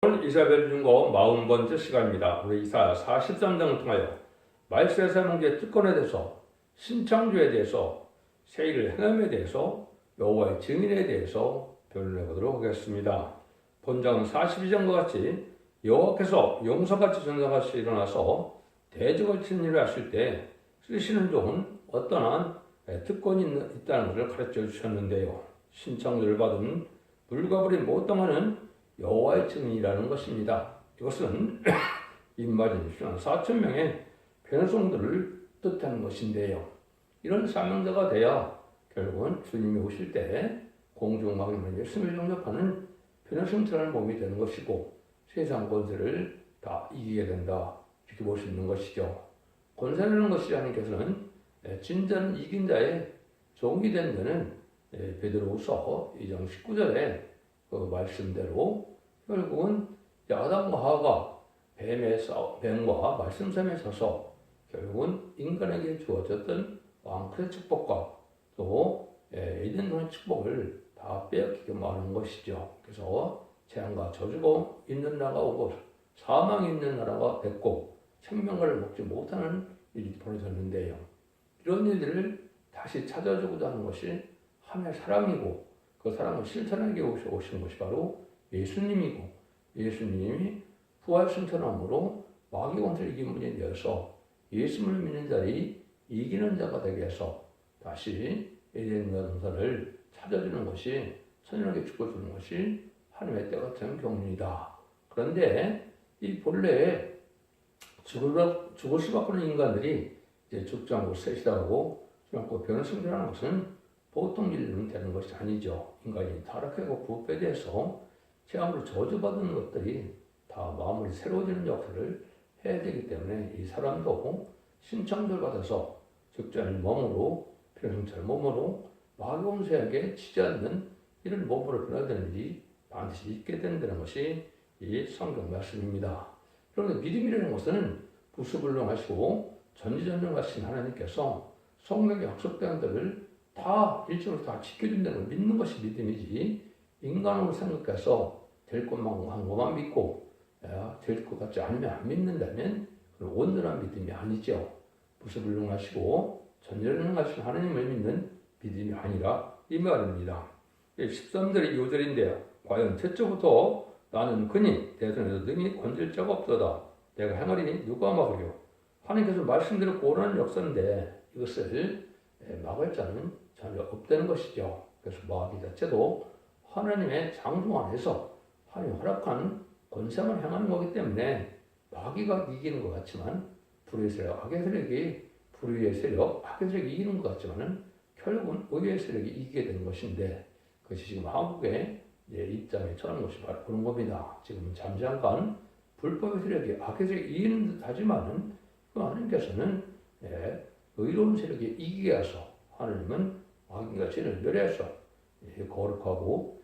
오늘 이사벨 중고 40번째 시간입니다. 우리 이사 43장을 통하여 말세사 문제 특권에 대해서, 신창조에 대해서, 세일을 행함에 대해서, 여호와의 증인에 대해서 변론해 보도록 하겠습니다. 본장은 42장과 같이 여호와께서 용사같이 전사같이 일어나서 대적을 치는 일을 하실 때 쓰시는 종은 어떠한 특권이 있다는 것을 가르쳐 주셨는데요. 신창조를 받은 물과 불이 못당하는 여호와의 증인이라는 것입니다. 이것은 입맞은 4,000명의 변성들을 뜻하는 것인데요. 이런 사명자가 되어 결국은 주님이 오실 때 공중망에 예수님을 영접하는 변성처럼 몸이 되는 것이고 세상 권세를 다 이기게 된다. 이렇게 볼 수 있는 것이죠. 권세라는 것이 하나님께서는 진짜는 이긴 자의 종이 된 자는 베드로후서 2장 19절에 그 말씀대로 결국은 아담과 하와가 뱀과 말씀샘에 져서 결국은 인간에게 주어졌던 왕클의 축복과 또 에덴의 축복을 다 빼앗기게 마는 것이죠. 그래서 재앙과 저주가 있는 나라가 오고 사망이 있는 나라가 됐고 생명을 먹지 못하는 일이 벌어졌는데요. 이런 일들을 다시 찾아주고자 하는 것이 하나님의 사랑이고 그 사랑을 실천하게 오신 것이 바로 예수님이고 예수님이 부활 승천함으로 마귀 권세를 이긴 분이 되어서 예수님을 믿는 자들이 이기는 자가 되게 해서 다시 에덴과 동산을 찾아주는 것이 선연하게 축복주는 것이 하나님의 때 같은 경륜이다. 그런데 이 본래 죽을 수밖에 없는 인간들이 이제 죽지 않고 셋이라고 변을 승천하는 것은 보통 일은 되는 것이 아니죠. 인간이 타락하고 부패에 대해서 재앙으로 저주받은 것들이 다 마음이 새로워지는 역할을 해야 되기 때문에 이 사람도 신창조를 받아서 죽지 않은 몸으로 변성철 몸으로 마귀원수에게 치지 않는 이런 몸으로 변화되는 일이 반드시 있게 된다는 것이 이 성경 말씀입니다. 그런데 믿음이라는 것은 부수불능하시고 전지전능하신 하나님께서 성경에 약속된 것들을 다 일정을 다 지켜준다는 걸 믿는 것이 믿음이지 인간으로 생각해서 될 것만 한 것만 믿고 될 것 같지 않으면 안 믿는다면 그건 온전한 믿음이 아니죠. 부수불능하시고 전지전능하신 하나님을 믿는 믿음이 아니라 이 말입니다. 13절이 2절인데요. 과연 첫째부터 나는 그니 대선에서 능히 건질 자가 없도다. 내가 행하리니 누가 막으려. 하나님께서 말씀대로 고라는 역사인데 이것을 막을 자는 전혀 없다는 것이죠. 그래서 마귀 자체도 하나님의 장중 안에서 하나님 허락한 권세만 행하는 거기 때문에 마귀가 이기는 것 같지만 불의의 세력, 악의 세력이 불의의 세력, 악의 세력이 이기는 것 같지만은 결국은 의의 세력이 이기게 되는 것인데 그것이 지금 한국의 입장에 처한 것이 바로 그런 겁니다. 지금 잠잠깐 불법의 세력이 악의 세력이 이기는 듯 하지만은 그 하나님께서는 의로운 세력이 이기게 하셔서 하나님은 마귀가 죄를 멸해서 거룩하고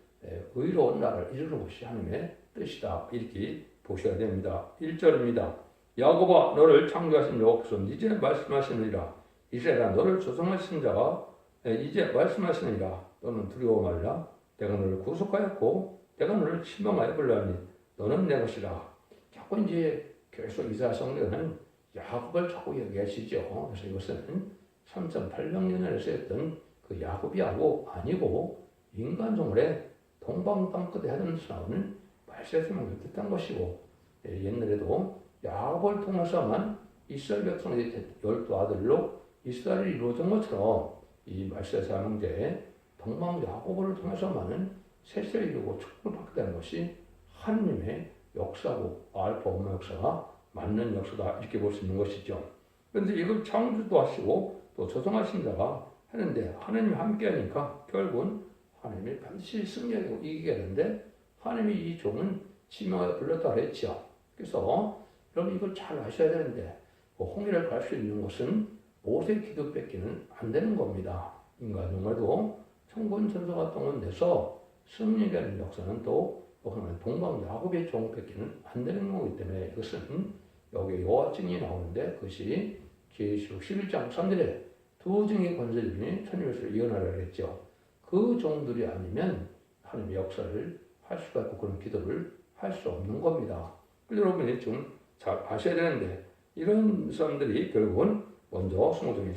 의로운 나라를 이루는 것이 하나님의 뜻이다. 이렇게 보셔야 됩니다. 1절입니다. 야곱아 너를 창조하신 여호와께서 이제 말씀하시느니라. 이스라엘아 너를 조성하신 자가 이제 말씀하시느니라. 너는 두려워 말라. 내가 너를 구속하였고 내가 너를 치명하여 불러하니 너는 내 것이라. 자꾸 이제 계속 이사야 성경은 야곱을 자꾸 얘기하시죠. 그래서 이것은 3,800년에 쓰였던 그 야곱이 아니고 인간종을의 동방 땅끝에 하늘에서 나오는 말세스만 뜻한 것이고 옛날에도 야곱을 통해서만 이스라엘 백성의 12아들로 이스라엘이 이루어진 것처럼 이 말세사 문제에 동방 야곱을 통해서만은 세세를 이루고 축복을 받게 되는 것이 하나님의 역사고 알파 오메가 역사가 맞는 역사다 이렇게 볼 수 있는 것이죠. 그런데 이걸 창조도 하시고 또 조성하신 자가 하는데 하나님이 함께 하니까 결국은 하나님이 반드시 승리하고 이기게 되는데 하나님이 이 종은 지명하여 불렀다 그랬죠. 그래서 여러분 이걸 잘 아셔야 되는데 홍해를 갈 수 있는 것은 모세 기도 뺏기는 안 되는 겁니다. 인간 정말도 천군 천사가 동원돼서 승리하게 하는 역사는 또 동방 야곱의 종 뺏기는 안 되는 거기 때문에 이것은 여기 여호와 증인이 나오는데 그것이 계시록 11장 3절에 두 증의 권세들이 천일에서 예언하라 그랬죠. 그 종들이 아니면 하나님의 역사를 할 수가 있고 그런 기도를 할 할 수 없는 겁니다. 여러분이 좀 잘 아셔야 되는데 이런 사람들이 결국은 먼저 성도적인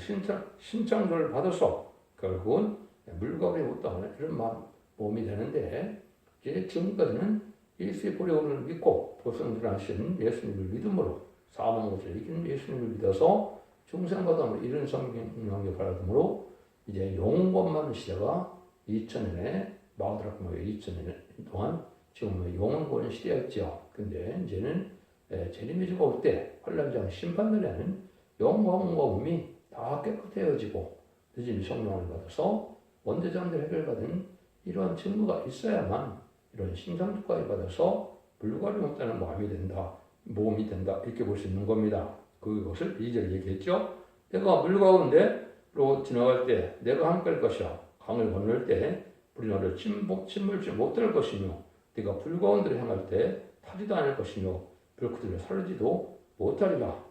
신창조를 받아서 결국은 물과 불이 못다하는 이런 몸이 되는데 이제 지금까지는 예수의 보혈의 오름을 믿고 보성들하신 예수님을 믿음으로 사망 것을 이기는 예수님을 믿어서 중생과담을 이룬 성경의 바라듬으로 이제 영원만 시대가 2000년에 마가다락마의 2000년 동안 지금 영원권 시대였죠. 근데 이제는 재림의 주가 올 때 환란장 심판날에는 영광과 음이 다 깨끗해지고 늦은 성령을 받아서 원대장들 해결받은 이러한 증거가 있어야만 이런 신상주까지 받아서 불가리 못하는 몸이 된다 이렇게 볼 수 있는 겁니다. 그것을 2절 얘기했죠. 내가 물 가운데로 지나갈 때 내가 함께 할 것이야. 강을 건널 때 불이 너를 침몰치 못할 것이며 네가 불 가운데로 향할 때 타지도 않을 것이며 불그들을 사르지도 못하리라.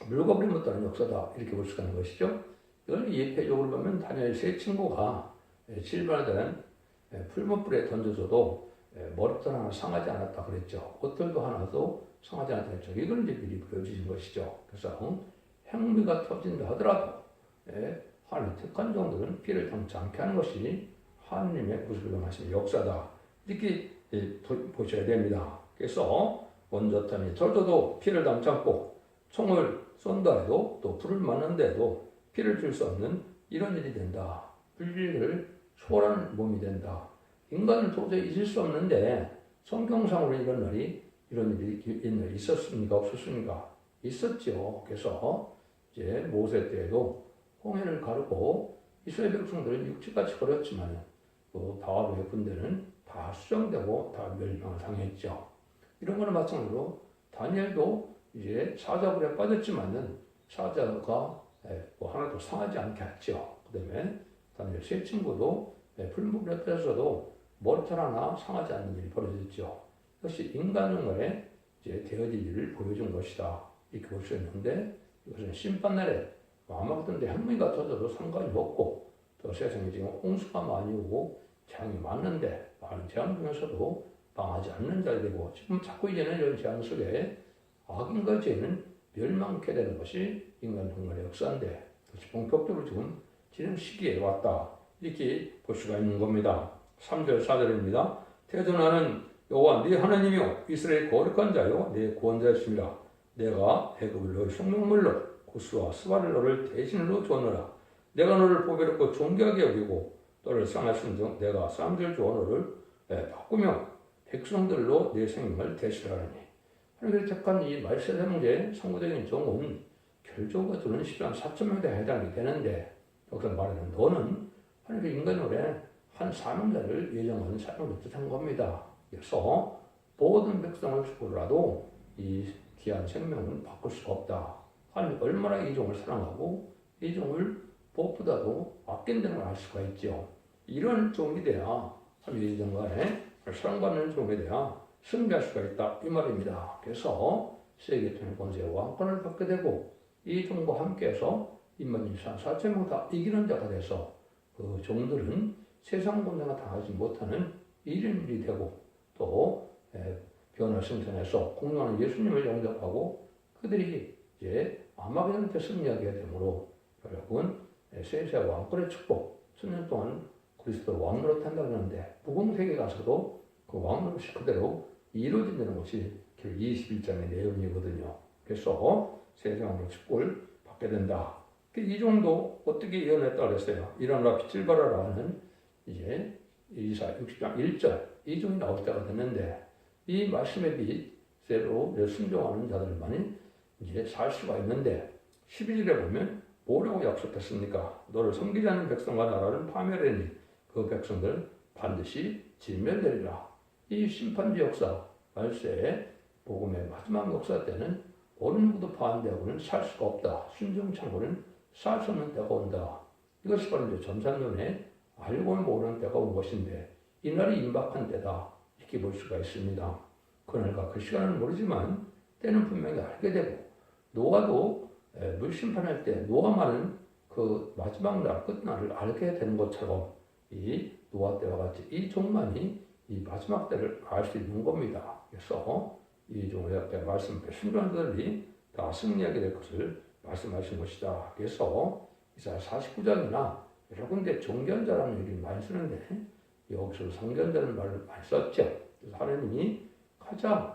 물과 불이 못하는 역사다 이렇게 볼 수가 있는 것이죠. 이걸 예표적으로 보면 다니엘 세 친구가 실바나다는 풀무불에 던져줘도 머리털 하나 상하지 않았다 그랬죠. 옷들도 하나도 상하지 않았다 그랬죠. 이걸 이제 미리 보여주신 것이죠. 그래서 행위가 터진다 하더라도 하나님 택한 종들은 피를 당치 않게 하는 것이 하나님의 구속을 역사다 이렇게 보셔야 됩니다. 그래서 원자탄이 절도도 피를 담지 않고 총을 쏜다 해도 또 불을 맞는데도 피를 줄 수 없는 이런 일이 된다. 불리를 초월하는 몸이 된다. 인간은 도저히 잊을 수 없는데 성경상으로 이런 일이 있었습니까? 없었습니까? 있었죠. 그래서 이제 모세 때에도 홍해를 가르고 이스라엘 백성들은 육지같이 걸었지만 그 바로의 군대는 다 수정되고 다 멸망을 당했죠. 이런 거는 마찬가지로 다니엘도 이제 사자불에 빠졌지만은 사자가 하나도 상하지 않게 했죠. 그 다음에 다니엘 세 친구도 풀무불에 빠져서도 머리털 하나 상하지 않는 일이 벌어졌죠. 역시 인간의 이제 되어질 일을 보여준 것이다. 이렇게 볼 수 있는데 이것은 심판날에 아마도 현무이가 터져도 상관이 없고 또 세상에 지금 홍수가 많이 오고 재앙이 많은데 많은 재앙 중에서도 망하지 않는 자가 되고 지금 자꾸 이제는 이런 재앙 속에 악인과 죄는 멸망케 되는 것이 인간 hunger의 역사인데 그것이 본격적으로 지금 지금 시기에 왔다 이렇게 볼 수가 있는 겁니다. 3절 4절입니다. 태어나는 여호와 네 하나님이요 이스라엘 거룩한 자요 네 구원자였습니다. 내가 애굽을 너의 생명물로 구스와 스바를 너를 대신으로 주었노라. 내가 너를 보배롭고 존귀하게 여기고 너를 상하신 내가 사람들 주어 너를 바꾸며 백성들로 내 생명을 대신하라니. 하나님께서 택한 이 말세 형제 성구적인 종은 결조가 두는 10만 4천 명에 해당이 되는데 여기서 말하는 너는 하나님의 인간으로 한 사명자를 예정한 사명을 뜻한 겁니다. 그래서 모든 백성을 죽으라도 이 귀한 생명은 바꿀 수가 없다. 하나님 얼마나 이 종을 사랑하고 이 종을 무엇보다도 아낀다는 걸 알 수가 있죠. 이런 종이 돼야 하나님 예정간에 사랑받는 종에 대한 승리할 수가 있다 이 말입니다. 그래서 세계통일 권세와 왕권을 받게 되고 이 종과 함께해서 인만 4천 명 다 이기는 자가 돼서 그 종들은 세상 권세가 당하지 못하는 일인일이 되고 또 변화 생산해서 공명하는 예수님을 영접하고 그들이 이제 아마겟돈한테 승리하게 되므로 결국은 세세와 왕권의 축복 천년 동안 그리스도를 왕으로 탄다 그러는데 무공세계 가서도 그 왕노릇이 그대로 이루어진다는 것이 21장의 내용이거든요. 그래서 세상으로 축복을 받게 된다. 이 정도 어떻게 예언했다 그랬어요. 일어나라 빛을 발하라 하는 이제 이사 60장 1절 이 종이 나올 때가 됐는데 이 말씀의 빛대로 순종하는 자들만이 이제 살 수가 있는데 12절에 보면 뭐라고 약속했습니까? 너를 섬기지 않는 백성과 나라는 파멸하니 그 백성들 반드시 진멸되리라. 이 심판주 역사, 말세의 복음의 마지막 역사 때는 어느 누구도 반대하고는 살 수가 없다. 순종창고는 살 수 없는 때가 온다. 이것이 바로 이제 전산론에 알고 모르는 때가 온 것인데 이날이 임박한 때다. 이렇게 볼 수가 있습니다. 그날과 그 시간은 모르지만 때는 분명히 알게 되고 노아도 물심판할 때 노아만은 그 마지막 날 끝날을 알게 되는 것처럼 이 노아 때와 같이 이 종만이 이 마지막 때를 알 수 있는 겁니다. 그래서 이 종의 앞에 말씀 순종자들이 다 승리하게 될 것을 말씀하신 것이다. 그래서 이사야 49장이나 여러 군데 종견자라는 얘기를 많이 쓰는데 여기서 성견자라는 말을 많이 썼죠. 그래서 하나님이 가장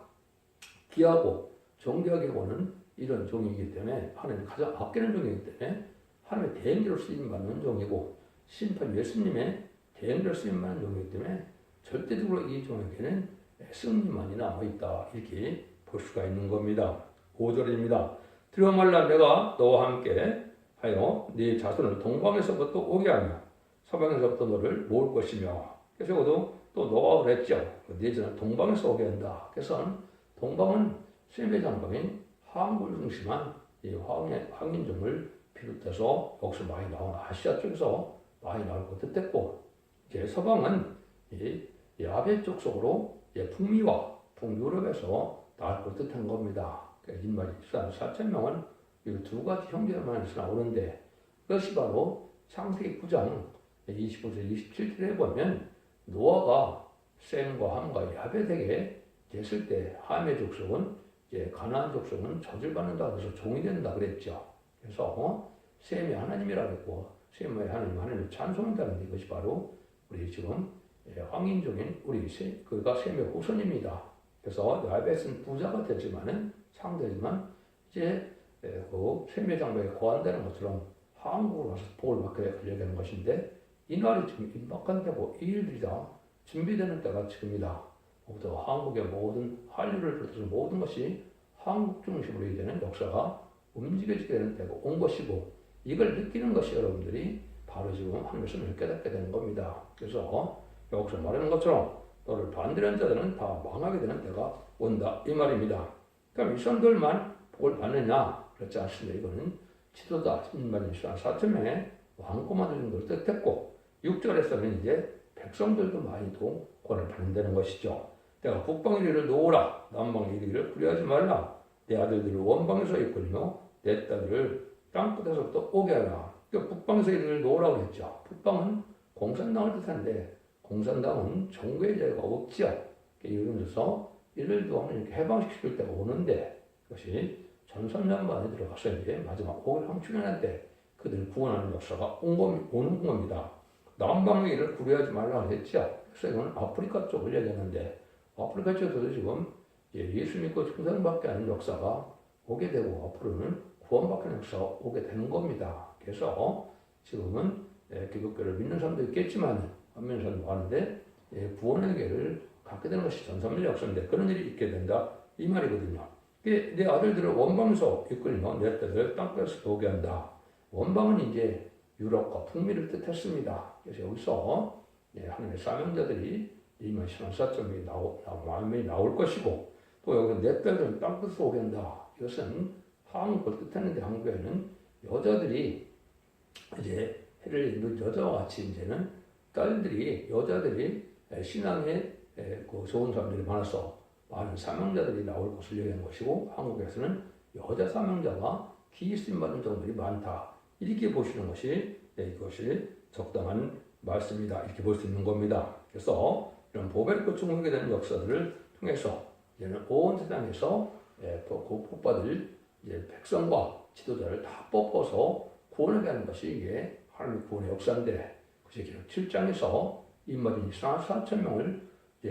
귀하고 존귀하게 보는 이런 종이기 때문에 하나님이 가장 아끼는 종이기 때문에 하나님의 대행자로 쓰임받는 종이고 심판 예수님의 대행자로 쓰임받는 종이기 때문에 절대적으로 이 종에게는 승리만이 남아있다. 이렇게 볼 수가 있는 겁니다. 5절입니다. 들어 말라 내가 너와 함께 하여 네 자손을 동방에서부터 오게 하며 서방에서부터 너를 모을 것이며 그래서 또 너가 그랬죠. 네 자손을 동방에서 오게 한다. 그래서 동방은 셈의 장방인 항구를 중심한 이 황인종을 비롯해서 여기서 많이 나온 아시아 쪽에서 많이 나올 것 뜻했고 이제 서방은 이 야베 쪽 속으로 북미와 북유럽에서 나올 것 뜻한 겁니다. 인말이 4,000명은 이 두 가지 형제만에서 나오는데 그것이 바로 창세기 9장 29절 27절에 보면 노아가 셈과 함과 야벳에게 됐을 때 함의 족속은 이제 가나안 족속은 저주를 받는다 그래서 종이 된다 그랬죠. 그래서 셈이 하나님이라고 했고 셈의 하나님을 찬송한다는 이것이 바로 우리 지금 황인종인 우리 그가 셈의 후손입니다. 그래서 야벳은 부자가 되지만은 상대지만 이제 그 셈의 장막에 거한다는 것처럼 한국으로 와서 복을 받게 되는 것인데 이 날이 지금 임박한 때고 이 일들이 다 준비되는 때가 지금이다. 모두 한국의 모든 한류를 비롯해서 모든 것이 한국 중심으로 되는 역사가 움직여지게 되는 때가 온 것이고 이걸 느끼는 것이 여러분들이 바로 지금 하늘에서 깨닫게 되는 겁니다. 그래서 여기서 말하는 것처럼 너를 반대하는 자들은 다 망하게 되는 때가 온다 이 말입니다. 그럼 이 사람들만 복을 받느냐? 그렇지 않습니다. 이거는 지도자 10만 4,000명의 왕고마들 정도를 뜻했고 6절에서는 이제 백성들도 많이 또 권을 받는다는 것이죠. 내가 북방의 일을 놓으라 남방의 일을 구려하지 말라 내 아들들을 원방에서 이끌며 내 딸들을 땅끝에서부터 오게 하라. 그러니까 북방에서 일을 놓으라고 그랬죠. 북방은 공산당을 뜻하는데 공산당은 정부의 자유가 없지요. 예를 들어서 이를 하면 이렇게 해방시킬 때가 오는데 그것이 전선전반에 들어가서 이제 마지막 5일 황충년한 때 그들을 구원하는 역사가 오는 겁니다. 남방의 일을 구려하지 말라고 했죠. 그래서 이건 아프리카 쪽을 얘기하는데 아프리카 쪽에서도 지금 예수 믿고 충성받게 하는 역사가 오게 되고 앞으로는 구원받는 역사가 오게 되는 겁니다. 그래서 지금은 기독교를 믿는 사람도 있겠지만 안 믿는 사람도 많은데 구원의 길을 갖게 되는 것이 전선밀 역사인데 그런 일이 있게 된다 이 말이거든요. 내 아들들을 원방에서 이끌며 내 딸들을 땅끝에서 오게 한다. 원방은 이제 유럽과 북미를 뜻했습니다. 그래서 여기서 하나님의 사명자들이 24,000명이 나올 것이고 또 여기 내 딸들은 땅끝에서 오게 한다. 이것은 한국을 뜻했는데 한국에는 여자들이 이제 해를 입는 여자와 같이 이제는 여자들이 신앙에 그 좋은 사람들이 많아서 많은 사명자들이 나올 것을 얘기하는 것이고 한국에서는 여자 사명자가 기있음 받는 종들이 많다. 이렇게 보시는 것이 이것이 적당한 말씀이다. 이렇게 볼 수 있는 겁니다. 그래서 이런 보배를 충분하게 되는 역사들을 통해서 이제는 온 세상에서 그 복받을 백성과 지도자를 다 뽑아서 구원하게 하는 것이 이게 하나님의 구원의 역사인데 그것이 기록 7장에서 인마린 4,000명을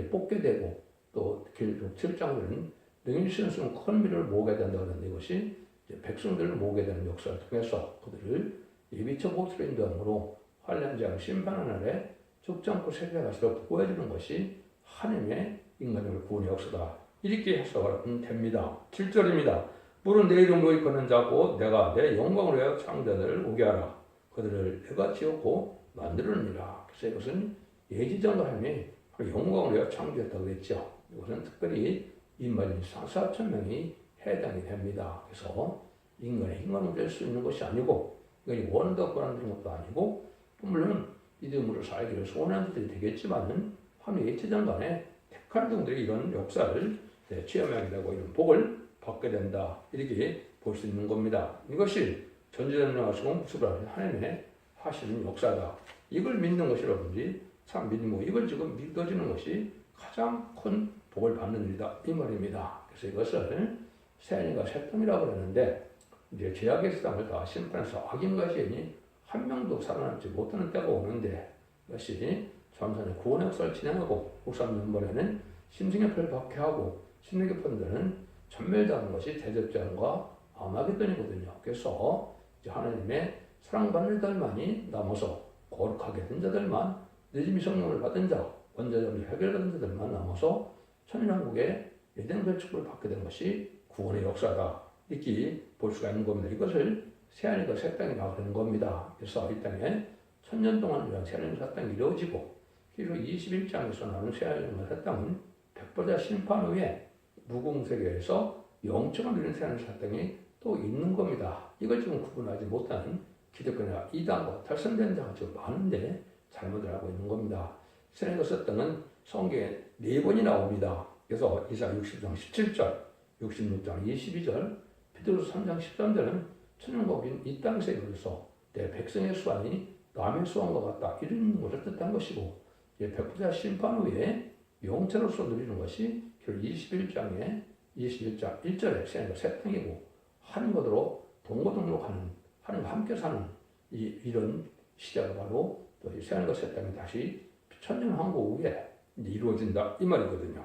뽑게 되고 또 기록 7장에는 능히 신수는 큰 미를 모으게 된다고 하는데 이것이 백성들을 모으게 되는 역사를 통해서 그들을 예비처 보수로 인도함으로 환란장 심판하는 날에 죽지 않고 세계가시로 보여주는 것이 하나님의 인간을 구원의 역사다. 이렇게 해석하면 됩니다. 7절입니다. 물은 내 이름으로 이끄는 자고 내가 내 영광으로 하여 창자들을 오게 하라. 그들을 내가 지었고 만들었느니라. 그래서 이것은 예지장도 하나님이 영광으로 하여 창조했다고 했죠. 이것은 특별히 인간인 4,000명이 해당이 됩니다. 그래서 인간의 힘으로 될 수 있는 것이 아니고 이건 원한다고 권한되는 것도 아니고 물론 이름으로 살기를 소원하는 자들이 되겠지만은 하나님의 예체장간에 택한 종들이 이런 역사를 체험하게 되고 이런 복을 받게 된다. 이렇게 볼 수 있는 겁니다. 이것이 전지전능하시고 무수부란 하나님의 하시는 역사다. 이걸 믿는 것이 여러분들이 참 믿는 거. 이걸 지금 믿어지는 것이 가장 큰 복을 받는 일이다 이 말입니다. 그래서 이것을 세안이가 셋통이라고 그러는데 이제 죄악의 세상을 다 심판해서 악인과 죄인이 한 명도 살아남지 못하는 때가 오는데 이것이 전선의 구원의 역사를 진행하고 63년번에는 심승엽을 박해하고 심승엽편들은 전멸당하는 것이 대접전과 아마겟돈이거든요. 그래서 이제 하나님의 사랑받는 자들만이 남아서 거룩하게 된 자들만 늦음이 성령을 받은 자 원자점이 해결받은 자들만 남아서 천년왕국의 예정된 축복을 받게 된 것이 구원의 역사다 이렇게 볼 수가 있는 겁니다. 이것을 새하늘과 새 땅이라고 하는 겁니다. 그래서 이 땅에 천년 동안 이런 새하늘과 새 땅이 이루어지고 그리고 21장에서 나오는 새하늘과 새 땅은 백보자 심판 후에 무궁세계에서 영적을 누린 새하늘과 새 땅이 또 있는 겁니다. 이걸 지금 구분하지 못하는 기독교나 이단과 탈선된 자가 지금 많은데 잘못을 하고 있는 겁니다. 새하늘과 새 땅은 성경에 4번이 나옵니다. 그래서 이사 60장 17절, 66장 22절, 베드로서 3장 13절은 천연복인 이 땅에서 이루어서 내 백성의 수완이 남의 수완과 같다 이런 것을 뜻한 것이고 백보자 심판 후에 영체로서 누리는 것이 21장에 21장 1절에 새하늘과 새 땅이고 하늘과로 동고동록하는 하늘과 함께 사는 이런 시대가 바로 또 새하늘과 새 땅이 다시 천년왕국 후에 이루어진다 이 말이거든요.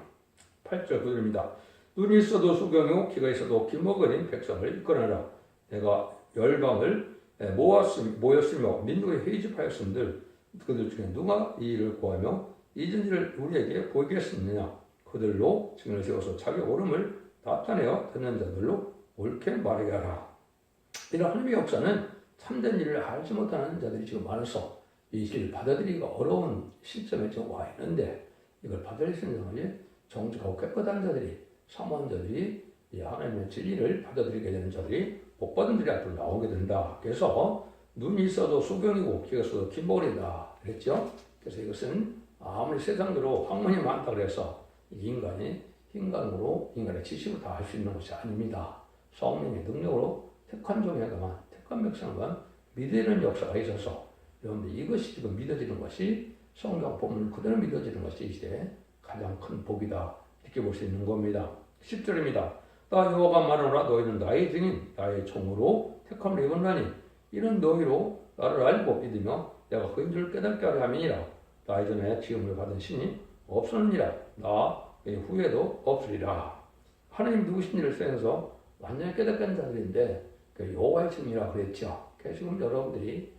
8절 9절입니다. 눈이 있어도 수경이고 귀가 있어도 귀머거린 백성을 이끌어내라. 내가 열방을 모였으며 민족에 회집하였음들 그들 중에 누가 이 일을 구하며 이전 일을 우리에게 보이겠느냐. 그들로 증인을 세워서 자기 옳음을 나타내어 듣는 자들로 옳게 말하게 하라. 이런 하나님의 역사는 참된 일을 알지 못하는 자들이 지금 많아서 이 일을 받아들이기가 어려운 시점에 지금 와 있는데 이걸 받아들일 수 있는 사람이 정직하고 깨끗한 자들이 사모한 자들이 이 하나님의 진리를 받아들이게 되는 자들이 복받은 자들이 앞으로 나오게 된다. 그래서 눈이 있어도 수경이고 귀가 있어도 긴머리다 그랬죠. 그래서 이것은 아무리 세상으로 학문이 많다 그래서 인간이 인간으로 인간의 지식으로 다 할 수 있는 것이 아닙니다. 성령의 능력으로 택한 종에다만 택한 백성만 믿는 역사가 있어서 여러분들 이것이 지금 믿어지는 것이 성경 본문 그대로 믿어지는 것이 이제 가장 큰 복이다 이렇게 볼 수 있는 겁니다. 10절입니다. 나 여호와가 말하노라 너희는 나의 증인 나의 종으로 택함을 입었나니 이는 너희로 나를 알고 믿으며 내가 그인 줄 깨닫게 하려 함이니라. 나 이전에 지음을 받은 신이 없었느니라. 나 후에도 없으리라. 하나님 누구신 일을 쓰면서 완전히 깨닫게 한 자들인데 그 여호와의 증인이라 그랬죠. 그래서 지금 여러분들이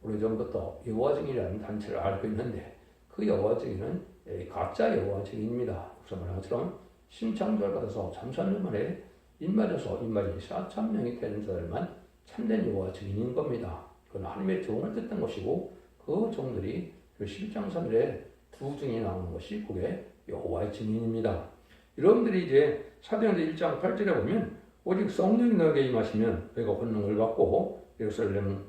오래전부터 여호와 증인이라는 단체를 알고 있는데 그 여호와 증인은 가짜 여호와 증인입니다. 그래서 말한 것처럼 신창조를 받아서 3,000년 만에 인마저서 인마이 4,000명이 되는 자들만 참된 여호와 증인인 겁니다. 그건 하나님의 종을 뜻한 것이고 그 종들이 11장 3절에 두 증인이 나오는 것이 그게 여호와의 증인입니다. 여러분들이 이제 사도행전 1장 8절에 보면 오직 성령이 너에게 임하시면 너희가 권능을 받고 예루살렘과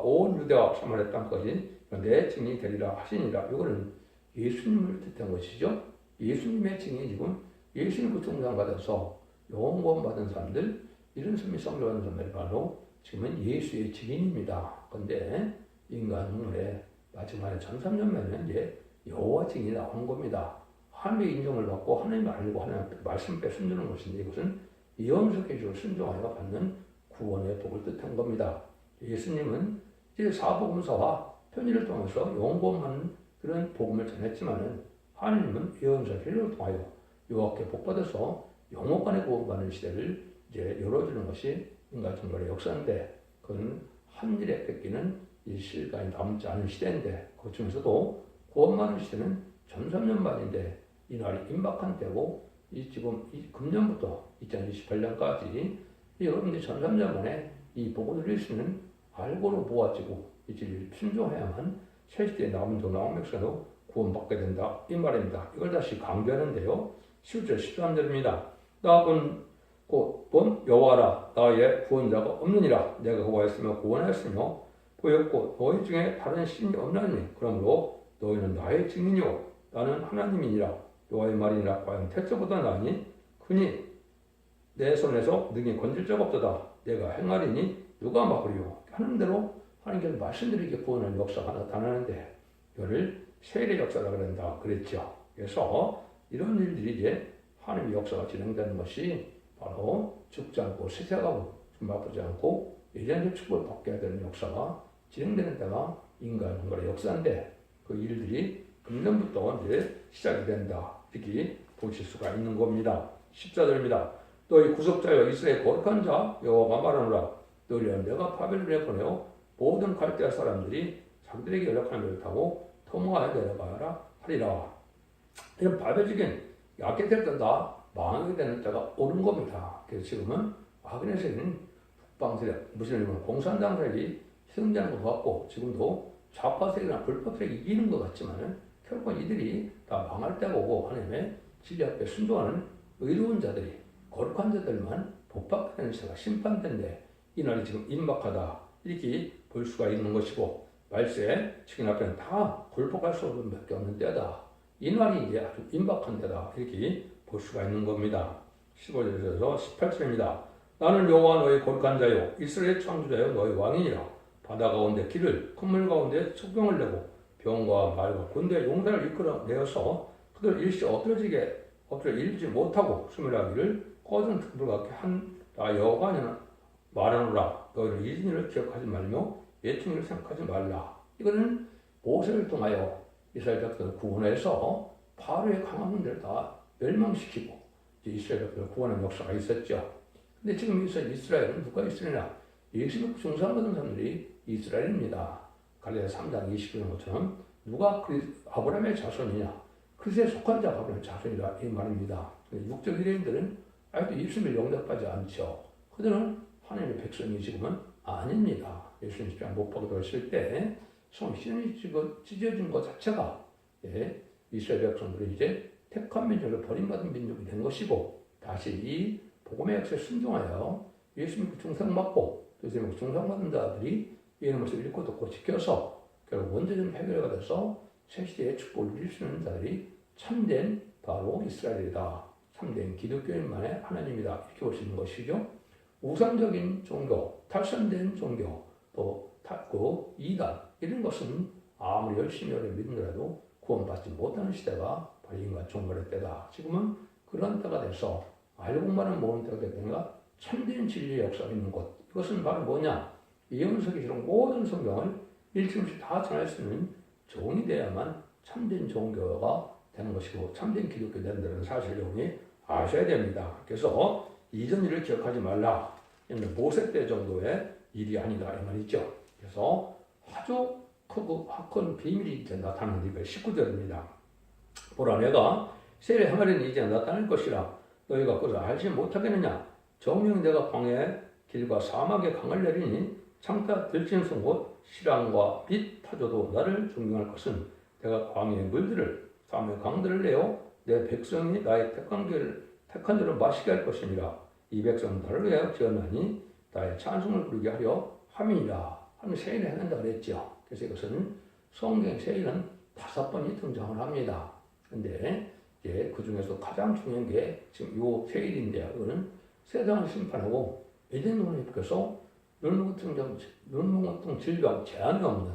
온 유대와 사마리아 땅까지 내 증인이 되리라 하시니라. 이거는 예수님을 뜻한 것이죠. 예수님의 증인이 지금 예수님 구통장 받아서 영원 받은 사람들 이런 사람이 성령 받은 사람들이 바로 지금은 예수의 증인입니다. 그런데 인간 흉물에 마지막에 1300년 만에 이제 여호와 증인이 나오는 겁니다. 하나님의 인정을 받고 하나님을 알고 하나님 말씀에 순종하는 것인데 이것은 이언석 계시를 순종하여 받는 구원의 복을 뜻한 겁니다. 예수님은 이제 사복음서와 편지를 통해서 영원한 그런 복음을 전했지만은 하나님은 예언석 계시를 통하여 요한께 복받아서 영원간의 구원받는 시대를 이제 열어주는 것이 인간 정말의 역사인데 그건 한 일에 뺏기는 이 시간이 남지 않은 시대인데 그 중에서도 구원받는 시대는 1300년 만인데 이 날이 임박한 때고 이 지금 이 금년부터 2028년까지 여러분들이 1300년 만에 이 복을 누릴 수 있는 알고로 모아지고 이 진리를 순종해야만 새 시대에 남은 종 남은 백성도 구원받게 된다 이 말입니다. 이걸 다시 강조하는데요. 10절 13절입니다. 나본 여호와라 나의 구원자가 없느니라. 내가 여호와였으며 구원하였으며 보였고 너희 중에 다른 신이 없나니 그러므로 너희는 나의 증인이요 나는 하나님이니라. 여호와의 말이니라. 과연 태초보다 나니 그니 내 손에서 능히 건질 적 없도다. 내가 행하리니 누가 막으리요. 하는 대로 하나님께서 말씀드리게 구원하는 역사가 나타나는데 이거를 세례 역사라 그런다 그랬죠. 그래서 이런 일들이 이제 하나님의 역사가 진행되는 것이 바로 죽지 않고 세세하고 숨바쁘지 않고 예전의 축복을 받게 되는 역사가 진행되는 때가 인간의 역사인데 그 일들이 금년부터 이제 시작이 된다. 이렇게 보실 수가 있는 겁니다. 14절입니다. 너희 구속자여 이스라엘 거룩한 자 여호와가 말하노라. 너희는 내가 바벨론에 보내어 모든 갈대아 사람들이 자기들에게 연락하는 배를 타고 토모아에 내려가라 하리라. 이런 바벨적인 약게 될 때다 망하게 되는 때가 오는 겁니다. 그래서 지금은 아그네스는 북방 세력, 무슬림은 공산당 세력이 희생되는 것 같고 지금도 좌파 세력이나 불법 세력이 이기는 것 같지만은 결국은 이들이 다 망할 때가 오고 하나님의 진리 앞에 순종하는 의로운 자들이 거룩한 자들만 복받게 되는 시대가 심판된데 이날이 지금 임박하다 이렇게 볼 수가 있는 것이고 말세 지금 앞에는 다 굴복할 수밖에 없는 때다. 이 날이 이제 아주 임박한 때다 이렇게 볼 수가 있는 겁니다. 15절에서 18절입니다. 나는 여호와 너희 거룩한 자요 이스라엘 창조자요 너희 왕이니라. 바다 가운데 길을 큰 물 가운데 소경을 내고 병과 말과 군대 용사를 이끌어내어서 그들 일시 엎드려 일지 못하고 수멸하기를 꺼진 틈을 갖게 한나 여호와는 말하노라. 너희는 이 일을 기억하지 말며 예충일을 생각하지 말라. 이거는 모세를 통하여 이스라엘 백성을 구원해서 바로의 강한 군대를 다 멸망시키고 이스라엘 백성을 구원하는 역사가 있었죠. 근데 지금 이스라엘은 누가 이스라엘이냐? 예수를 중상받은 사람들이 이스라엘입니다. 갈라디아 3장 20절인 것처럼 누가 아브라함의 자손이냐? 그리스도에 속한 자가 아브라함의 자손이라 이 말입니다. 육적 유대인들은 아직도 예수님을 영접하지 않죠. 그들은 하나님의 백성이 지금은 아닙니다. 예수님 십자가 못 박혀 돌았을 때 손이 찢어진 것 자체가 이스라엘 백성들이 이제 택한 민족을 버림받은 민족이 된 것이고 다시 이 복음의 역사에 순종하여 예수님께 중상받고 또 예수님께 중상받은 자들이 이런 것을 읽고 듣고 지켜서 결국 원죄전 해결가 돼서 새시대의 축복을 누릴 수 있는 자들이 참된 바로 이스라엘이다. 참된 기독교인만의 하나님이다. 이렇게 볼 수 있는 것이죠. 우상적인 종교, 탈선된 종교, 또 이단 이런 것은 아무리 열심히 믿느라도 구원받지 못하는 시대가 바로 인간 종말의 때다. 지금은 그런 때가 돼서 알고만은 모르는 때가 되니까 참된 진리의 역사가 있는 곳. 이것은 바로 뭐냐? 예언서기처럼 모든 성경을 일주일씩 다 전할 수 있는 종이 돼야만 참된 종교가 되는 것이고 참된 기독교 된다는 사실을 여러분이 아셔야 됩니다. 그래서 이전 일을 기억하지 말라. 모세 때 정도의 일이 아니다 이 말이죠. 그래서 아주 크고 큰 비밀이 이제 나타나는 게 19절입니다. 보라 내가 세례 항아리는 이제 나타날 것이라 너희가 그것을 알지 못하겠느냐. 정녕 내가 광야의 길과 사막의 강을 내리니 창타 들짐승 곧 시랑과 빛 타조도 나를 존경할 것은 내가 광야의 물들을 사막의 강들을 내어 내 백성이 나의 택한 자를 마시게 할 것이니라. 이 백성은 나를 위하여 지었나니 나의 찬송을 부르게 하려 함이니라. 하면 세일을 해낸다 그랬죠. 그래서 이것은 성경 세일은 5번이 등장을 합니다. 근데 이제 그 중에서 가장 중요한 게 지금 요 세일인데요. 이거는 세상을 심판하고 에덴 동산에 입혀서 눈물 같은 질병, 재앙이 없는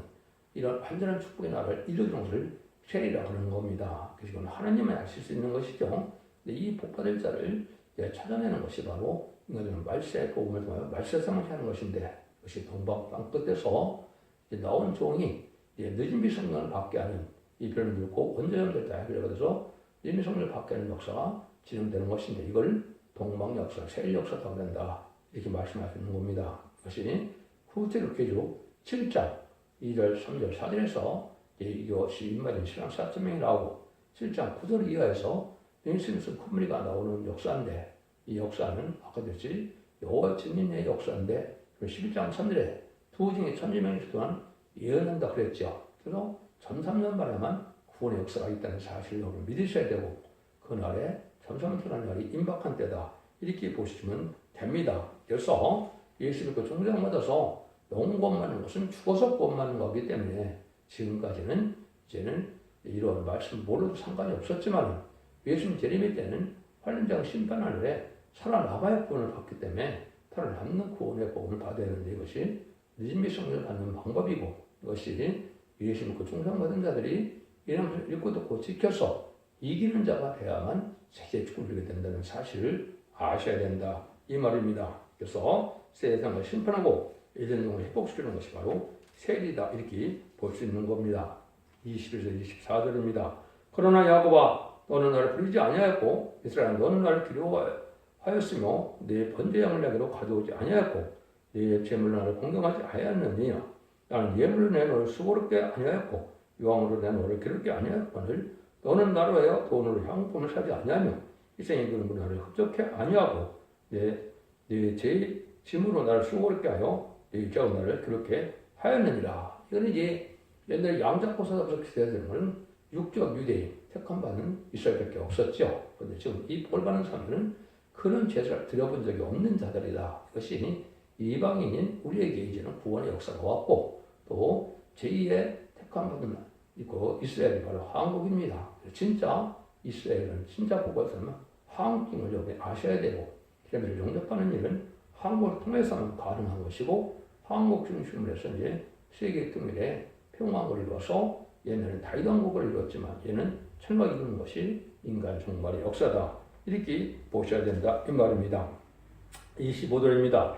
이런 완전한 축복의 나라를 이루는 것을 세일이라고 하는 겁니다. 그래서 이건 하나님만 아실 수 있는 것이죠. 근데 이 복받을 자를 찾아내는 것이 바로 인간은 말세 복음을 통하여 말세상을 하는 것인데 그것이 동방 땅 끝에서 나온 종이 늦은 비성령을 받게 하는 이 별을 들고 원자형들 다 해결해서 늦은 비성령을 받게 하는 역사가 진행되는 것인데 이걸 동방 역사, 세일 역사라고 한다. 이렇게 말씀하시는 겁니다. 이것이 후테르케주 7장 2절, 3절, 4절에서 이것이 인마진 신앙 4.0이 나오고 7장 9절 이하에서 예수님께서 콧물이가 나오는 역사인데 이 역사는 아까 됐지 여호와의 진리의 역사인데 11장 3절에 두 중에 천지명이 동안 예언한다 그랬죠. 그래서 전삼년 만에만 구원의 역사가 있다는 사실을 여러분 믿으셔야 되고 그날에 전삼년이라는 날이 임박한 때다. 이렇게 보시면 됩니다. 그래서 예수님께 종장받아서 영원 구원받는 것은 죽어서 구원받는 거기 때문에 지금까지는 이제는 이런 말씀 몰라도 상관이 없었지만 예수님 재림의 때는 환란장 심판하늘에 살아남아야 구원을 받기 때문에 살아남는 구원의 복음을 받아야 하는데 이것이 늦은 미성을 받는 방법이고 이것이 예수님 그 충성받은 자들이 이런 것을 읽고 듣고 지켜서 이기는 자가 돼야만 세계의 축복을 누리게 된다는 사실을 아셔야 된다. 이 말입니다. 그래서 세상을 심판하고 예전종을 회복시키는 것이 바로 세일이다. 이렇게 볼 수 있는 겁니다. 21절 24절입니다. 그러나 야곱아 너는 나를 부르지 아니하였고 이스라엘 너는 나를 기려하였으며 내 번제 양을 내게로 가져오지 아니하였고 내 제물로 나를 공경하지 아니하였느니 나는 예물로 내 너를 수고롭게 아니하였고 유황으로 내 너를 기르게 아니하였거늘 너는 나로 하여 돈으로 향품을 사지 아니하며 이생의 그림으로 나를 흡족해 아니하고 내 짐으로 나를 수고롭게 하여 내 입장으로 나를 그렇게 하였느니라. 이거는 이제 옛날 양자고사로 기대되는 것은 육적 유대인 택함 받는 이스라엘밖에 없었죠. 그런데 지금 이 볼 받는 사람들은 그런 제사를 드려본 적이 없는 자들이다. 이것이 이방인인 우리에게 이제는 구원의 역사가 왔고 또 제2의 택함 받은 이스라엘이 바로 한국입니다. 진짜 이스라엘은 진짜 복을 살면 한국임을 여기 아셔야 되고 그러면 영접하는 일은 한국을 통해서는 가능한 것이고 한국 중심으로 해서 이제 세계 통일에 평화를 이루어서 얘는 다윗왕국을 이루었지만 얘는 천막을 이루는 것이 인간 종말의 역사다. 이렇게 보셔야 된다. 이 말입니다. 25절입니다.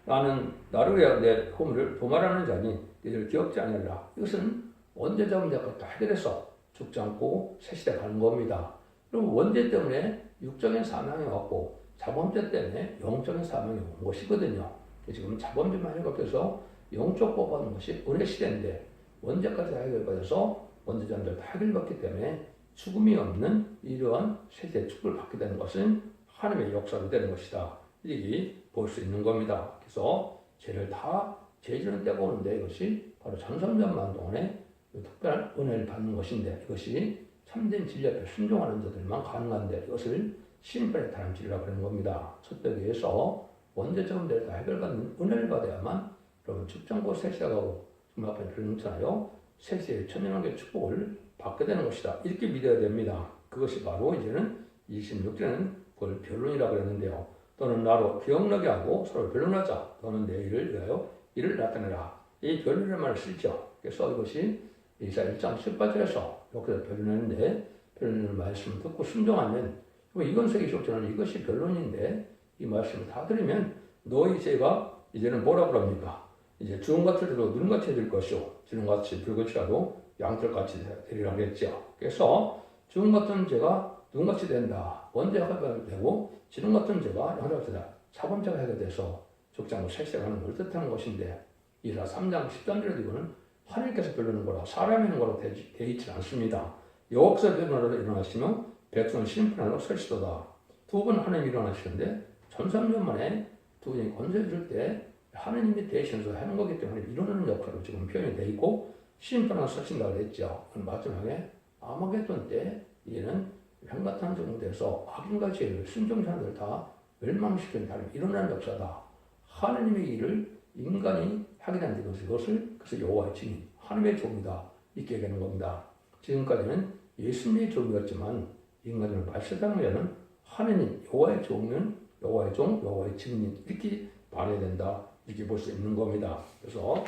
나는 나를 위하여 내 허물을 도말하는 자니 너희를 기억지 아니하리라. 이것은 원죄 자문제가 다 해결해서 죽지 않고 새 시대 가는 겁니다. 그럼 원죄 때문에 육적인 사명이 왔고 자범죄 때문에 영적인 사명이 온 것이거든요. 지금 자범죄만 해결돼서 영적 법하는 것이 은혜 시대인데 원죄까지 해결받아서 원죄 자문제를 다 해결받기 때문에 죽음이 없는 이러한 세대의 축복을 받게 되는 것은 하나님의 역사로 되는 것이다. 이렇게 볼 수 있는 겁니다. 그래서 죄를 다 죄지는 때가 오는데 이것이 바로 전성전만 동안에 특별한 은혜를 받는 것인데 이것이 참된 진리 앞에 순종하는 자들만 가능한데 이것을 심판의 다른 진리라고 하는 겁니다. 첫째에서 원죄적인 데를 다 해결받는 은혜를 받아야만 여러분 죽장고 세시하고 정말 앞에 그러잖아요. 세시의 천년왕국의 축복을 받게 되는 것이다. 이렇게 믿어야 됩니다. 그것이 바로 이제는 26절에는 그걸 변론이라고 했는데요. 너는 나로 기억나게 하고 서로 변론하자. 너는 내 일을 위하여 이를 나타내라. 이 변론의 말을 쓰죠. 그래서 이것이 이사 1장 18절에서 여기서 변론했는데 변론의 말씀을 듣고 순종하면 이건 세계적으로는 이것이 변론인데 이 말씀을 다 들으면 너희 죄가 이제는 뭐라고 합니까? 이제 주홍같이 들고 눈같이 될 것이요 주홍같이 붉을지라도 양털같이 되리라 그랬죠. 그래서 주홍같은 죄가 눈같이 된다. 원죄가 되고 지름같은 죄가 양털같이 된다. 자범죄가 해결돼서 죽장으로 색색하는 걸 뜻하는 것인데 이사 3장 13절에도 이거는 하나님께서 변론하는 거라 사람이 하는 거라고 되어 있지 않습니다. 여호와께서 변론하러 일어나시면 백성 심판하러 설시도다. 두 번 하나님이 일어나시는데 1300년 만에 두 분이 권세 줄 때 하나님이 대신해서 하는 거기 때문에 이루는 역할로 지금 표현이 되어 있고 심판하러 설신다고 했죠. 마지막에 아마겟돈 때 이제는 현같은 정도에서 악인과 죄를 순종자들 다 멸망시키는 다른 일어나는 역사다. 하나님의 일을 인간이 하게 된 이것을 그래서 여호와의 증인 하나님의 종이다 이렇게 얘기하는 겁니다. 지금까지는 예수님의 종이었지만 인간을 발세당하면 하나님 여호와의 종은 여호와의 종 여호와의 증인 이렇게 말해야 된다 이렇게 볼 수 있는 겁니다. 그래서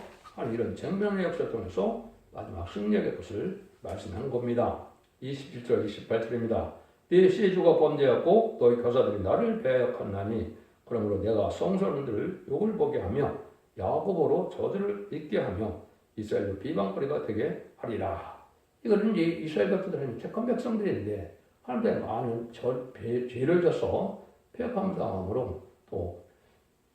이런 정변의 역사를 통해서 마지막 승리의 것을 말씀하는 겁니다. 27절 28절입니다. 네 세주가 범죄하고 너희 교사들이 나를 배역하나니 그러므로 내가 성소년들을 욕을 보게 하며 야곱으로 저주를 잊게 하며 이스라엘로 비방거리가 되게 하리라. 이거는 이제 이스라엘 백성들은 택한 백성들인데 하나님께 많은 죄를 져서 폐역함 당함으로 또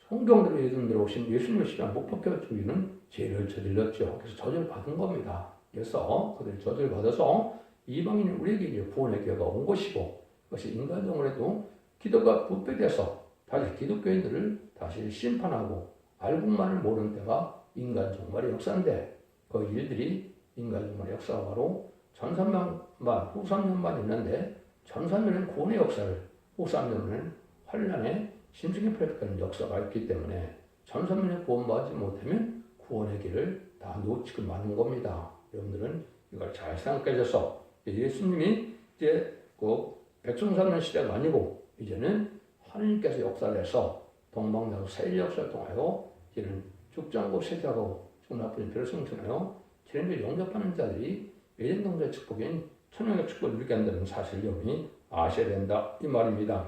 성경대로 예수님대로 오신 예수님을 시간 목격해주기는 죄를 저질렀죠. 그래서 저주를 받은 겁니다. 그래서 그들이 저주를 받아서 이방인 우리에게 이제 구원의 기회가 온 것이고 그것이 인간적으로도 기도가 부패돼서 다시 기독교인들을 다시 심판하고 알고만을 모르는 때가 인간 종말의 역사인데 그 일들이 인간 종말의 역사가 바로 1300만 후 3년만 있는데 1300년은 구원의 역사를 후 3년은 환란의 심승의 프레트하는 역사가 있기 때문에 1300년 구원받지 못하면 구원의 길을 다 놓치고 마는 겁니다. 여러분들은 이걸 잘 생각해줘서 예수님이 이제 그 백성삼년 시대가 아니고 이제는 하나님께서 역사를 해서 동방나루 세일 역사를 통하여 이제는 죽장고 세자고 지금 나쁜 별을 성천하여 지금도 영접하는 자들이 예전동자의 축복인 천연의 축복을 누리게 한다는 사실을 여러분이 아셔야 된다 이 말입니다.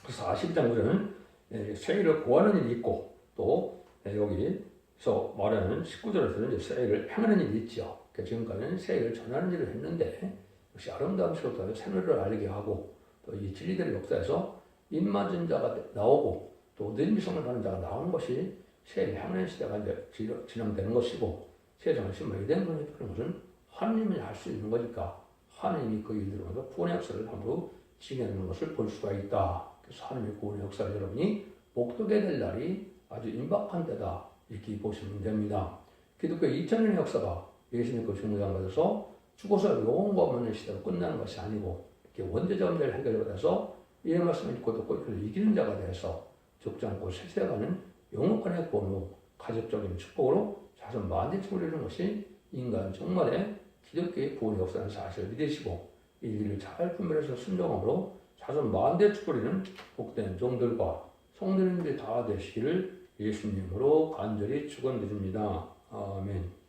그래서 42장에는 세일을 구하는 일이 있고 또 여기서 말하는 19절에서는 세일을 행하는 일이 있죠. 지금까지는 세일을 전하는 일을 했는데 역시 아름다운 시로부터 새노래를 알리게 하고 또 이 진리들의 역사에서 입맞은 자가 나오고 또 능미성을 받는 자가 나오는 것이 세일 향년 시대가 이제 진행되는 것이고 세상을 심어야 되는 그런 것은 하나님이 할 수 있는 거니까 하나님이 그 일들을 통해서 구원의 역사를 함부로 진행하는 것을 볼 수가 있다. 그래서 하나님의 구원의 역사를 여러분이 목도게 될 날이 아주 임박한 때다 이렇게 보시면 됩니다. 기독교 2000년의 역사가 예수님 그 중무장 받아서 죽어서 영원과 없는 시대로 끝나는 것이 아니고 이렇게 원죄적 문제를 해결해서 이 말씀을 읽고 듣고 그걸 이기는 자가 돼서 죽지 않고 세세가는 영원권의 구원으로 가족적인 축복으로 자손 만대축을 이루는 것이 인간 정말의 기독교의 구원의 역사라는 사실을 믿으시고 이 일을 잘 분별해서 순종함으로 자손 만대축을 이루는 복된 종들과 성도님들이 다 되시기를 예수님으로 간절히 축원드립니다. 아멘.